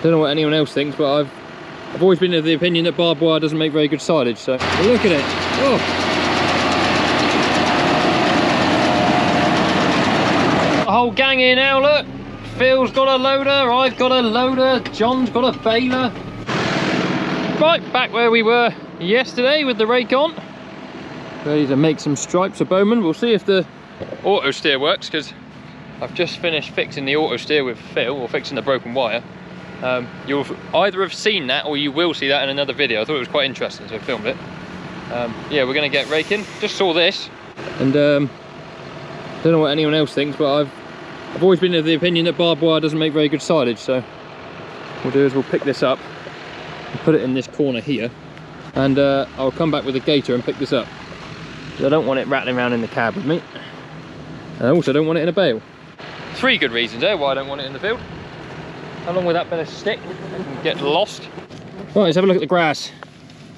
don't know what anyone else thinks, but I've always been of the opinion that barbed wire doesn't make very good silage. So look at it. Oh, a whole gang here now. Look, Phil's got a loader, I've got a loader, John's got a baler. Right, back where we were yesterday with the rake on, ready to make some stripes of Bowman. We'll see if the auto steer works, because I've just finished fixing the auto steer with Phil, or fixing the broken wire. You'll either have seen that or you will see that in another video. I thought it was quite interesting, so I filmed it. Yeah, we're going to get raking. Just saw this, and don't know what anyone else thinks, but I've always been of the opinion that barbed wire doesn't make very good silage. So what we'll do is we'll pick this up and put it in this corner here, and I'll come back with a gator and pick this up. I don't want it rattling around in the cab with me, and I also don't want it in a bale. 3 good reasons there why I don't want it in the field, along with that bit of stick and get lost. Right, let's have a look at the grass.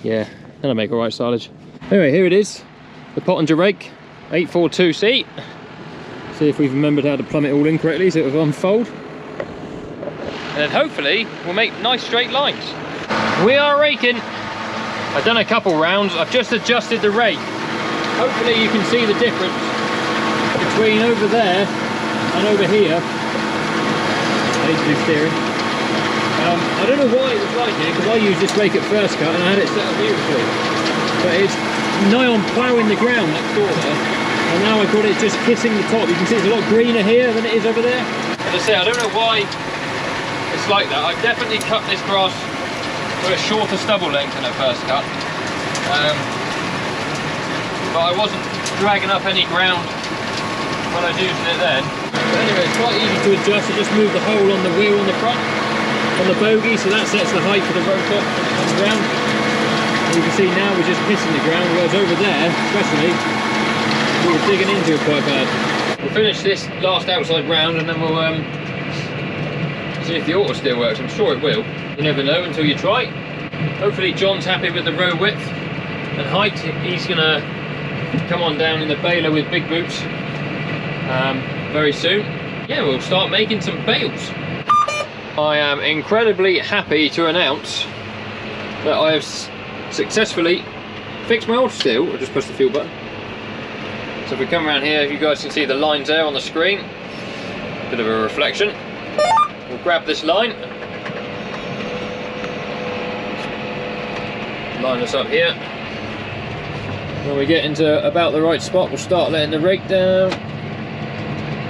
Yeah, that'll make alright silage. Anyway, here it is, the Pottinger rake 842C. See if we've remembered how to plumb it all in correctly so it will unfold, and then hopefully we'll make nice straight lines. We are raking. I've done a couple rounds. I've just adjusted the rake. Hopefully you can see the difference between over there and over here. I need to do steering. I don't know why it was like it, because I used this rake at first cut and I had it set up beautifully, but it's nigh on ploughing the ground next door there, and now I've got it just kissing the top. You can see it's a lot greener here than it is over there. As I say, I don't know why it's like that. I've definitely cut this grass for a shorter stubble length than at first cut, but I wasn't dragging up any ground when I was using it then. But anyway, it's quite easy to adjust. You just move the hole on the wheel on the front, on the bogie, so that sets the height for the rotor when it comes round. And you can see now we're just kissing the ground, whereas over there, especially, we were digging into it quite bad. We'll finish this last outside round and then we'll see if the auto steer works. I'm sure it will. You never know until you try. Hopefully John's happy with the row width and height. He's gonna come on down in the baler with big boots very soon. Yeah, we'll start making some bales. I am incredibly happy to announce that I have successfully fixed my auto steer. I'll just push the fuel button. So if we come around here, you guys can see the lines there on the screen. Bit of a reflection. We'll grab this line. Line this up here. When we get into about the right spot, we'll start letting the rake down.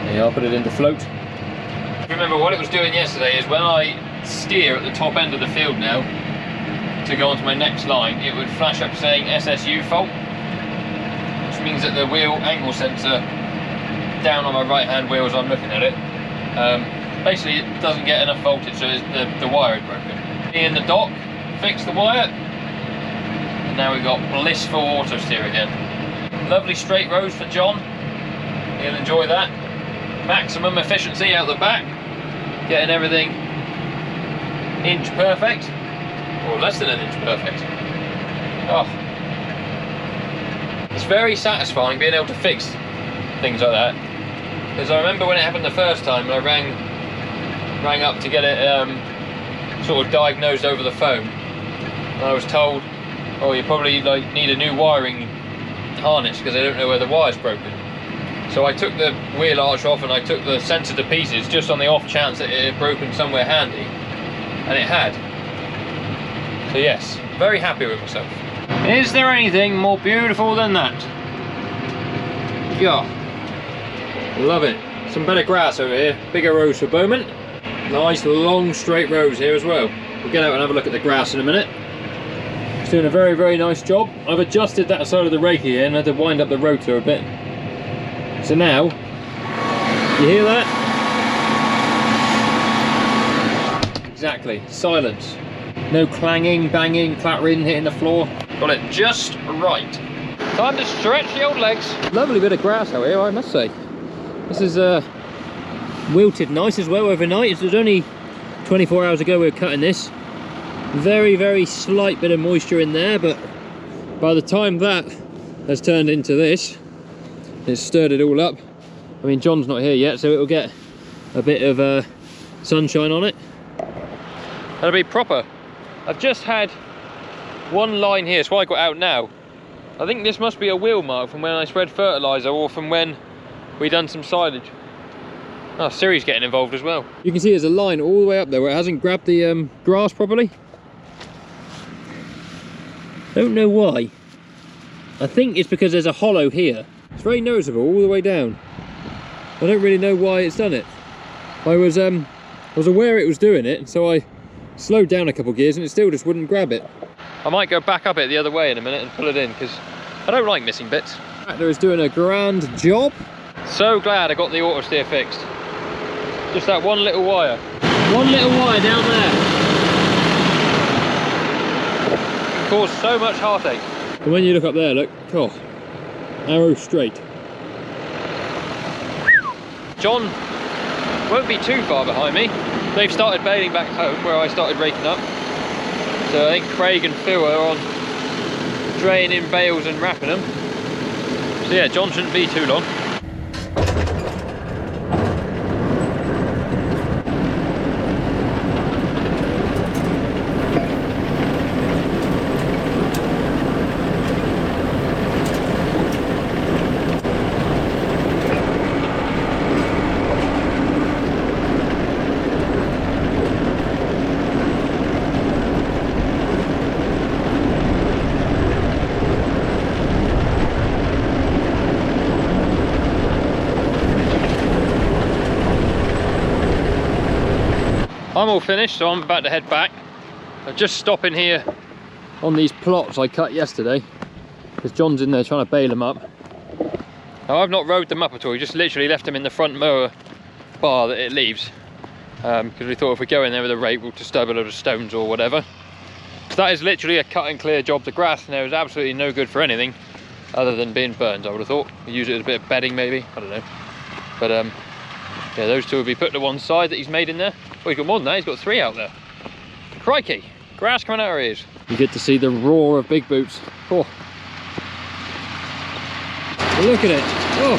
Yeah, I'll put it into float. Remember what it was doing yesterday is when I steer at the top end of the field now to go onto my next line, it would flash up saying SSU fault, which means that the wheel angle sensor down on my right hand wheel as I'm looking at it, basically it doesn't get enough voltage, so the wire is broken. Me and the dock fixed the wire, and now we've got blissful auto steer again. Lovely straight rows for John, he'll enjoy that. Maximum efficiency out the back, getting everything inch perfect, or less than an inch perfect. Oh, it's very satisfying being able to fix things like that, because I remember when it happened the first time, and I rang up to get it sort of diagnosed over the phone, and I was told, oh, you probably need a new wiring harness because I don't know where the wire's broken. So I took the wheel arch off and I took the sensor to pieces just on the off chance that it had broken somewhere handy, and it had. So yes, very happy with myself. Is there anything more beautiful than that? Yeah, love it. Some better grass over here, bigger rows for Bowman. Nice long straight rows here as well. We'll get out and have a look at the grass in a minute. It's doing a very, very nice job. I've adjusted that side of the rake here and had to wind up the rotor a bit. So now, you hear that? Exactly, silence. No clanging, banging, clattering, hitting the floor. Got it just right. Time to stretch the old legs. Lovely bit of grass out here, I must say. This is wilted nice as well overnight. It was only 24 hours ago we were cutting this. Very, very slight bit of moisture in there, but by the time that has turned into this, it's stirred it all up. I mean, John's not here yet, so it'll get a bit of sunshine on it. That'll be proper. I've just had one line here, so I got out now. I think this must be a wheel mark from when I spread fertiliser or from when we done some silage. Oh, Siri's getting involved as well. You can see there's a line all the way up there where it hasn't grabbed the grass properly. Don't know why. I think it's because there's a hollow here. It's very noticeable all the way down. I don't really know why it's done it. I was aware it was doing it, so I slowed down a couple of gears and it still just wouldn't grab it. I might go back up it the other way in a minute and pull it in, because I don't like missing bits. The tractor is doing a grand job. So glad I got the auto steer fixed. Just that one little wire. One little wire down there. Caused so much heartache. And when you look up there, look, oh, arrow straight. John won't be too far behind me. They've started baling back home where I started raking up. So I think Craig and Phil are on draining in bales and wrapping them. So yeah, John shouldn't be too long. I'm all finished, so I'm about to head back. I'm just stopping here on these plots I cut yesterday because John's in there trying to bale them up. Now I've not rode them up at all, we just literally left them in the front mower bar that it leaves, because we thought if we go in there with a rake we'll disturb a load of stones or whatever. So that is literally a cut and clear job. The grass in there is absolutely no good for anything other than being burned, I would have thought. We use it as a bit of bedding maybe, I don't know. But yeah, those two will be put to one side that he's made in there. Well, he's got more than that, he's got 3 out there. Crikey, grass coming out of our ears. You get to see the roar of big boots. Oh. Look at it. Oh.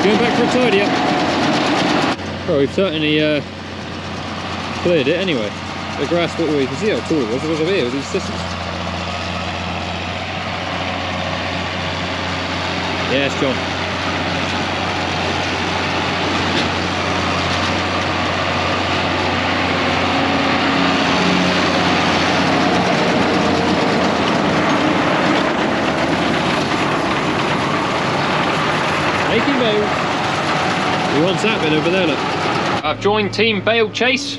Going back for a tidy up. Well, we've certainly cleared it anyway. The grass, what we can see how tall it was over here with these systems. Yes, John. Making bales. He wants that bit over there, look. I've joined Team Bale Chase.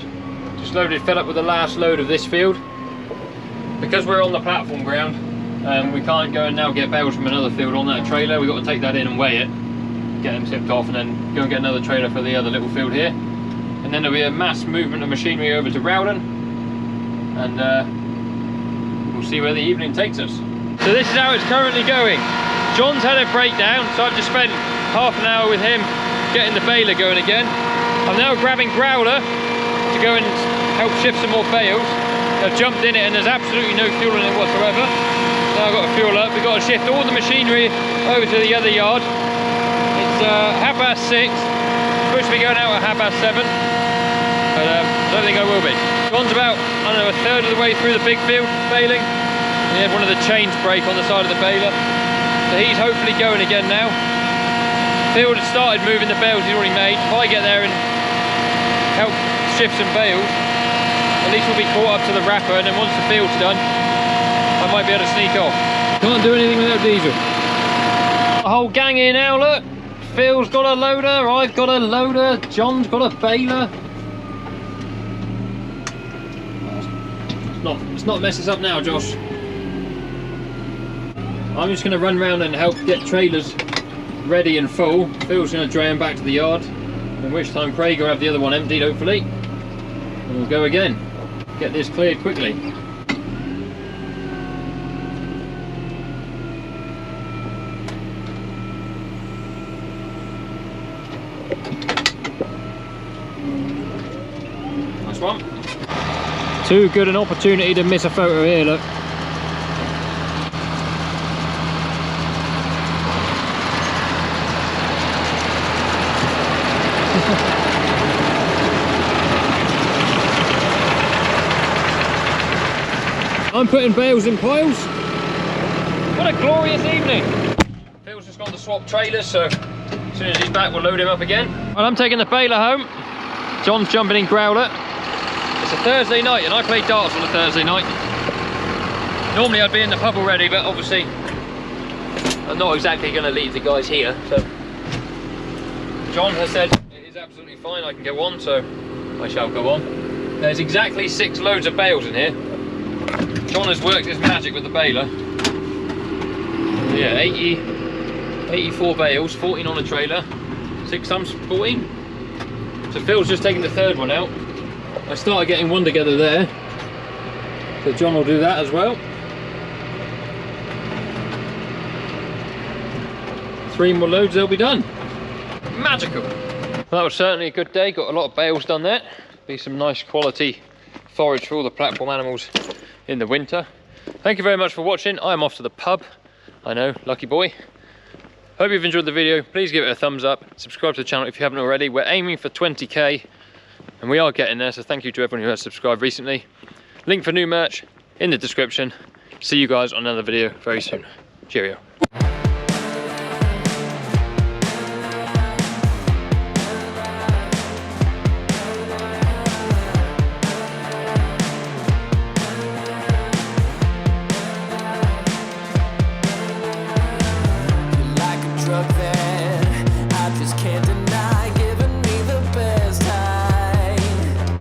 Just loaded, fed up with the last load of this field. Because we're on the platform ground, we can't go and now get bales from another field on that trailer. We've got to take that in and weigh it, get them tipped off, and then go and get another trailer for the other little field here. And then there'll be a mass movement of machinery over to Rowden, and we'll see where the evening takes us. So this is how it's currently going. John's had a breakdown, so I've just spent half an hour with him getting the baler going again. I'm now grabbing Growler to go and help shift some more bales. I've jumped in it and there's absolutely no fuel in it whatsoever. Now I've got to fuel up. We've got to shift all the machinery over to the other yard. It's 6:30. Supposed to be going out at 7:30, but I don't think I will be. John's about, I don't know, a third of the way through the big field baling. And he had one of the chains break on the side of the baler. So he's hopefully going again now. Field has started moving the bales he's already made. If I get there and help shift some bales, at least we'll be caught up to the wrapper, and then once the field's done, I might be able to sneak off. Can't do anything without diesel. The whole gang here now, look. Phil's got a loader, I've got a loader, John's got a baler. Let's not mess this up now, Josh. I'm just going to run around and help get trailers ready and full. Phil's going to dray them back to the yard, in which time Craig will have the other one emptied, hopefully. And we'll go again. Get this cleared quickly. Nice one. Too good an opportunity to miss a photo here, look. I'm putting bales in piles. What a glorious evening. Phil's just gone to swap trailers, so as soon as he's back we'll load him up again. And I'm taking the baler home. John's jumping in growler. It's a Thursday night and I play darts on a Thursday night. Normally I'd be in the pub already, but obviously I'm not exactly going to leave the guys here. So John has said it is absolutely fine, I can go on, so I shall go on. There's exactly 6 loads of bales in here. John has worked his magic with the baler. Yeah, 84 bales, 14 on a trailer, 6 times 14. So Phil's just taking the 3rd one out. I started getting one together there, so John will do that as well. 3 more loads, they'll be done. Magical. Well, that was certainly a good day. Got a lot of bales done there. Be some nice quality forage for all the platform animals in the winter. Thank you very much for watching. I'm off to the pub. I know, lucky boy. Hope you've enjoyed the video. Please give it a thumbs up. Subscribe to the channel if you haven't already. We're aiming for 20k and we are getting there, so thank you to everyone who has subscribed recently. Link for new merch in the description. See you guys on another video very soon. Cheerio.